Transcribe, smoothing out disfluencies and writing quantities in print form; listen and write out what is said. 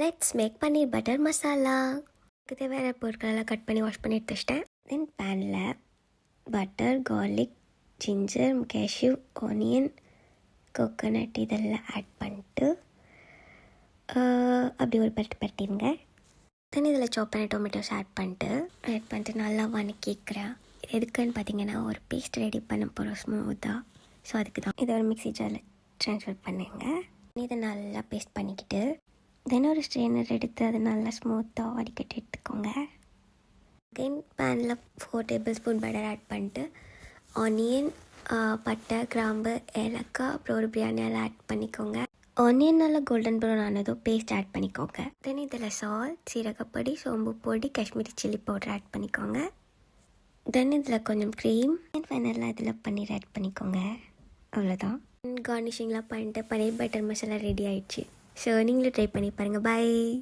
Let's make paneer butter masala. இதுக்கு தேவையான பொருட்களெல்லாம் கட் பண்ணி வாஷ் பண்ணி எடுத்து வச்சிட்டேன். தென் பேனில் butter, garlic, ginger, cashew, onion, coconut இதெல்லாம் ஆட் பண்ணிட்டு அப்படி ஒரு பரட்டிடுங்க. தென் இதில் சாப் பண்ண டொமேட்டோஸ் ஆட் பண்ணிட்டு நல்லா வதக்கிக்கிறேன். இது எதுக்குன்னு பார்த்தீங்கன்னா ஒரு பேஸ்ட் ரெடி பண்ண போகிறோம் ஸ்மூத்தாக. ஸோ அதுக்கு தான் இதை ஒரு மிக்ஸி ஜாரில் ட்ரான்ஸ்ஃபர் பண்ணுங்க. இதை நல்லா பேஸ்ட் பண்ணிக்கிட்டு தென் ஒரு ஸ்ட்ரெயினர் எடுத்து அதை நல்லா ஸ்மூத்தாக வடிகட்டி எடுத்துக்கோங்க. அகெயின் பேனில் 4 டேபிள் ஸ்பூன் பட்டர் ஆட் பண்ணிட்டு ஆனியன், பட்டை, கிராம்பு, ஏலக்காய், அப்புறம் ஒரு பிரியாணி எல்லாம் ஆட் பண்ணிக்கோங்க. ஆனியன் நல்லா கோல்டன் ப்ரௌன் ஆனதும் பேஸ்ட் ஆட் பண்ணிக்கோங்க. தென் இதில் சால்ட், சீரகப்பொடி, சோம்பு பொடி, காஷ்மீரி சில்லி பவுடர் ஆட் பண்ணிக்கோங்க. தென் இதில் கொஞ்சம் க்ரீம் அண்ட் ஃபைனலாக இதில் பன்னீர் ஆட் பண்ணிக்கோங்க. அவ்வளோதான். கார்னிஷிங்லாம் பண்ணிட்டு பன்னீர் பட்டர் மசாலா ரெடி ஆயிடுச்சு. ஸோ நீங்களும் ட்ரை பண்ணி பாருங்கள். பை.